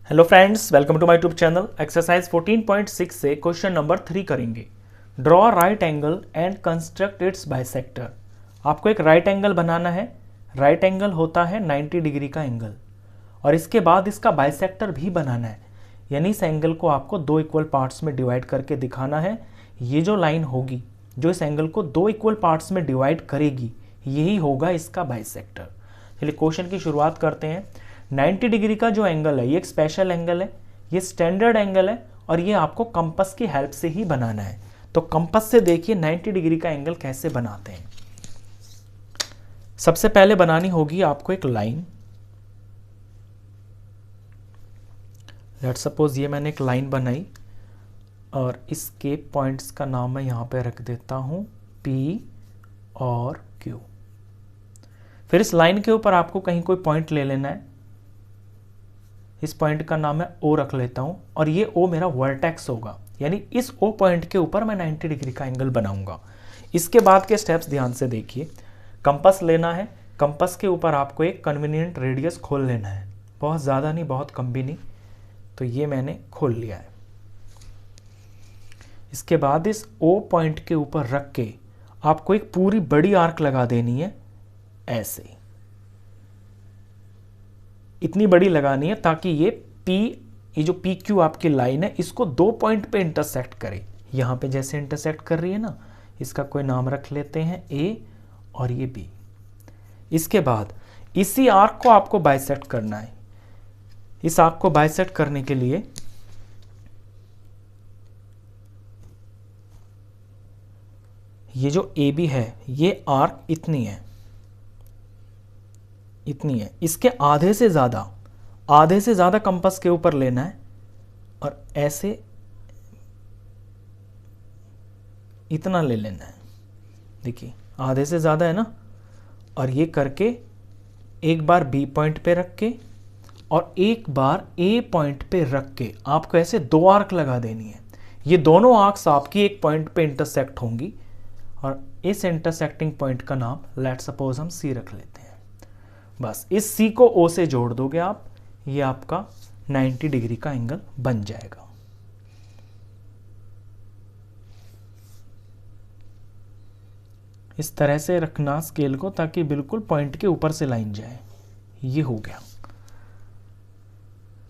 Hello friends, welcome to my YouTube channel. Exercise 14.6 से question number 3 करेंगे। Draw right angle and construct its bisector. आपको एक right angle बनाना है। Right angle होता है 90 डिग्री का एंगल, और इसके बाद इसका बाइसेक्टर भी बनाना है। यानी इस एंगल को आपको दो इक्वल पार्ट्स में डिवाइड करके दिखाना है। ये जो लाइन होगी जो इस एंगल को दो इक्वल पार्ट्स में डिवाइड करेगी, यही होगा इसका बाइसेक्टर। चलिए क्वेश्चन की शुरुआत करते हैं। 90 डिग्री का जो एंगल है ये एक स्पेशल एंगल है, ये स्टैंडर्ड एंगल है, और ये आपको कंपास की हेल्प से ही बनाना है। तो कंपास से देखिए 90 डिग्री का एंगल कैसे बनाते हैं। सबसे पहले बनानी होगी आपको एक लाइन। लेट्स सपोज ये मैंने एक लाइन बनाई और इसके पॉइंट्स का नाम मैं यहाँ पे रख देता हूँ P और Q। फिर इस लाइन के ऊपर आपको कहीं कोई पॉइंट ले लेना है। इस पॉइंट का नाम मैं O रख लेता हूँ, और ये O मेरा वर्टेक्स होगा। यानी इस O पॉइंट के ऊपर मैं 90 डिग्री का एंगल बनाऊंगा। इसके बाद के स्टेप्स ध्यान से देखिए। कंपास लेना है। कंपास के ऊपर आपको एक कन्वीनियंट रेडियस खोल लेना है, बहुत ज़्यादा नहीं बहुत कम भी नहीं। तो ये मैंने खोल लिया है। इसके बाद इस O पॉइंट के ऊपर रख के आपको एक पूरी बड़ी आर्क लगा देनी है, ऐसे इतनी बड़ी लगानी है ताकि ये जो पी क्यू आपकी लाइन है इसको दो पॉइंट पे इंटरसेक्ट करे। यहां पे जैसे इंटरसेक्ट कर रही है ना, इसका कोई नाम रख लेते हैं ए और ये बी। इसके बाद इसी आर्क को आपको बाइसेक्ट करना है। इस आर्क को बाइसेक्ट करने के लिए ये जो ए बी है, ये आर्क इतनी है, इसके आधे से ज़्यादा कंपास के ऊपर लेना है, और ऐसे इतना ले लेना है। देखिए आधे से ज़्यादा है ना, और ये करके एक बार बी पॉइंट पे रख के और एक बार ए पॉइंट पे रख के आपको ऐसे दो आर्क लगा देनी है। ये दोनों आर्क्स आपकी एक पॉइंट पे इंटरसेक्ट होंगी, और इस इंटरसेक्टिंग पॉइंट का नाम लेट्स सपोज हम सी रख लेते हैं। बस इस सी को ओ से जोड़ दोगे आप, ये आपका 90 डिग्री का एंगल बन जाएगा। इस तरह से रखना स्केल को ताकि बिल्कुल पॉइंट के ऊपर से लाइन जाए। ये हो गया।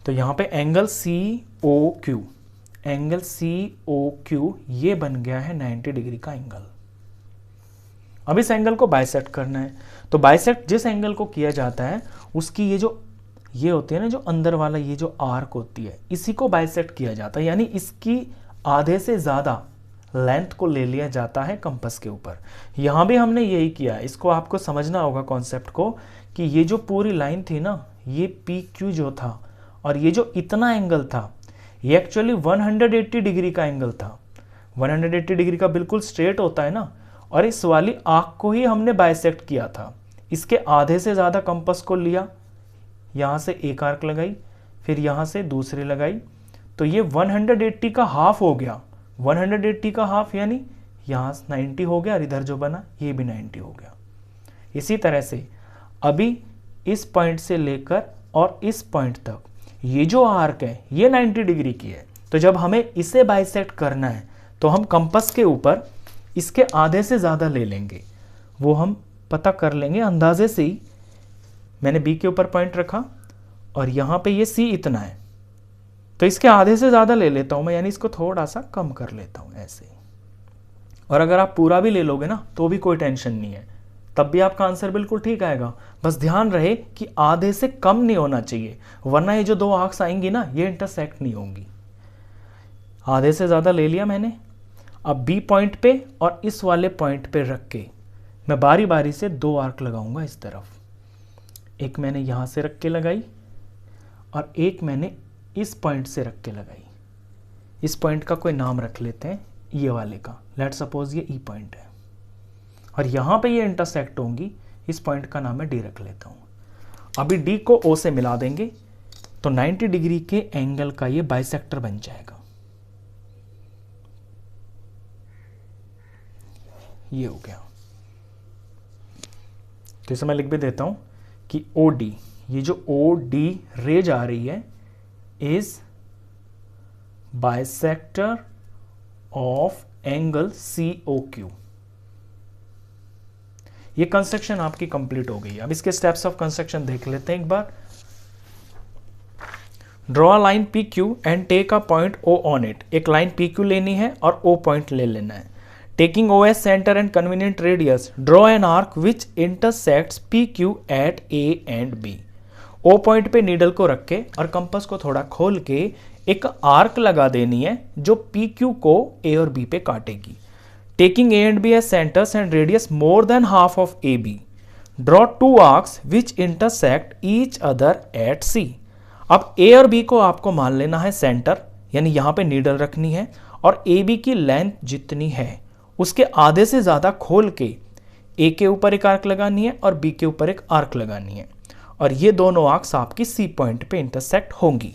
तो यहां पे एंगल सी ओ क्यू, ये बन गया है 90 डिग्री का एंगल। अब इस एंगल को बाइसेक्ट करना है। तो बाइसेक्ट जिस एंगल को किया जाता है उसकी ये होती है ना, जो अंदर वाला ये जो आर्क होती है, इसी को बाइसेक्ट किया जाता है। यानी इसकी आधे से ज़्यादा लेंथ को ले लिया जाता है कंपास के ऊपर। यहाँ भी हमने यही किया। इसको आपको समझना होगा कॉन्सेप्ट को, कि ये जो पूरी लाइन थी ना, ये पी क्यू जो था, और ये जो इतना एंगल था, ये एक्चुअली 180 डिग्री का एंगल था। 180 डिग्री का बिल्कुल स्ट्रेट होता है ना, और इस वाली आर्क को ही हमने बाइसेक्ट किया था। इसके आधे से ज़्यादा कंपास को लिया, यहाँ से एक आर्क लगाई, फिर यहाँ से दूसरी लगाई, तो ये 180 का हाफ हो गया। 180 का हाफ यानी यहाँ 90 हो गया, और इधर जो बना ये भी 90 हो गया। इसी तरह से अभी इस पॉइंट से लेकर और इस पॉइंट तक ये जो आर्क है ये 90 डिग्री की है। तो जब हमें इसे बाइसेक्ट करना है तो हम कंपास के ऊपर इसके आधे से ज़्यादा ले लेंगे। वो हम पता कर लेंगे अंदाजे से ही। मैंने बी के ऊपर पॉइंट रखा और यहाँ पे ये सी इतना है, तो इसके आधे से ज़्यादा ले लेता हूँ मैं, यानी इसको थोड़ा सा कम कर लेता हूँ ऐसे। और अगर आप पूरा भी ले लोगे ना तो भी कोई टेंशन नहीं है, तब भी आपका आंसर बिल्कुल ठीक आएगा। बस ध्यान रहे कि आधे से कम नहीं होना चाहिए, वरना ये जो दो आर्क्स आएंगी ना, ये इंटरसेक्ट नहीं होंगी। आधे से ज़्यादा ले लिया मैंने। अब बी पॉइंट पे और इस वाले पॉइंट पे रख के मैं बारी बारी से दो आर्क लगाऊंगा इस तरफ। एक मैंने यहाँ से रख के लगाई, और एक मैंने इस पॉइंट से रख के लगाई। इस पॉइंट का कोई नाम रख लेते हैं, ये वाले का लेट्स सपोज ये ई पॉइंट है, और यहाँ पे ये इंटरसेक्ट होंगी। इस पॉइंट का नाम मैं डी रख लेता हूँ। अभी डी को ओ से मिला देंगे तो 90 डिग्री के एंगल का ये बाइसेक्टर बन जाएगा। ये हो गया। तो इसे मैं लिख भी देता हूं कि ओ डी, ये जो ओ डी रेज आ रही है, is bisector of angle COQ। ये कंस्ट्रक्शन आपकी कंप्लीट हो गई। अब इसके स्टेप्स ऑफ कंस्ट्रक्शन देख लेते हैं एक बार। Draw a line PQ and take a point O on it. एक लाइन PQ लेनी है और O पॉइंट ले लेना है। Taking OS centre and convenient radius, draw an arc which intersects PQ at A and B। O point पे needle को रख के और कंपास को थोड़ा खोल के एक आर्क लगा देनी है जो PQ को A और B पे काटेगी। Taking A and B as centres and radius more than half of AB, draw two arcs which intersect each other at C। अब A और B को आपको मान लेना है सेंटर, यानी यहां पे नीडल रखनी है और AB की लेंथ जितनी है उसके आधे से ज्यादा खोल के A के ऊपर एक आर्क लगानी है और B के ऊपर एक आर्क लगानी है और ये दोनों आर्क्स आपकी C पॉइंट पे इंटरसेक्ट होंगी।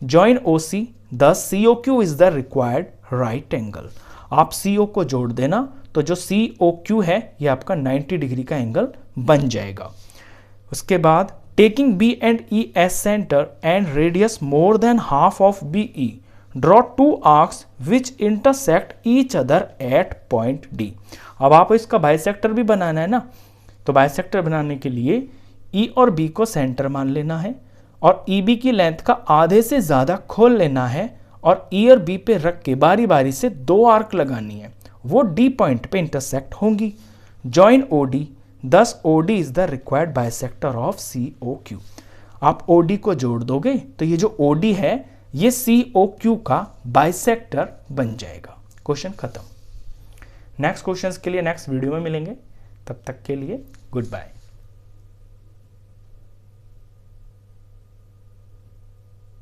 Join OC, thus COQ is the required right angle. आप CO को जोड़ देना तो जो COQ है ये आपका 90 डिग्री का एंगल बन जाएगा। उसके बाद taking B and E as centre and radius more than half of BE, draw two arcs which intersect each other at point D। अब आप इसका बाइसेक्टर भी बनाना है ना, तो बाइसेक्टर बनाने के लिए E और B को सेंटर मान लेना है और EB की लेंथ का आधे से ज्यादा खोल लेना है और E और B पे रख के बारी बारी से दो आर्क लगानी है, वो D पॉइंट पे इंटरसेक्ट होंगी। Join OD, thus OD is the required bisector of COQ। आप OD को जोड़ दोगे तो ये जो OD है ये COQ का बाइसेक्टर बन जाएगा। क्वेश्चन खत्म। नेक्स्ट क्वेश्चंस के लिए नेक्स्ट वीडियो में मिलेंगे, तब तक के लिए गुड बाय।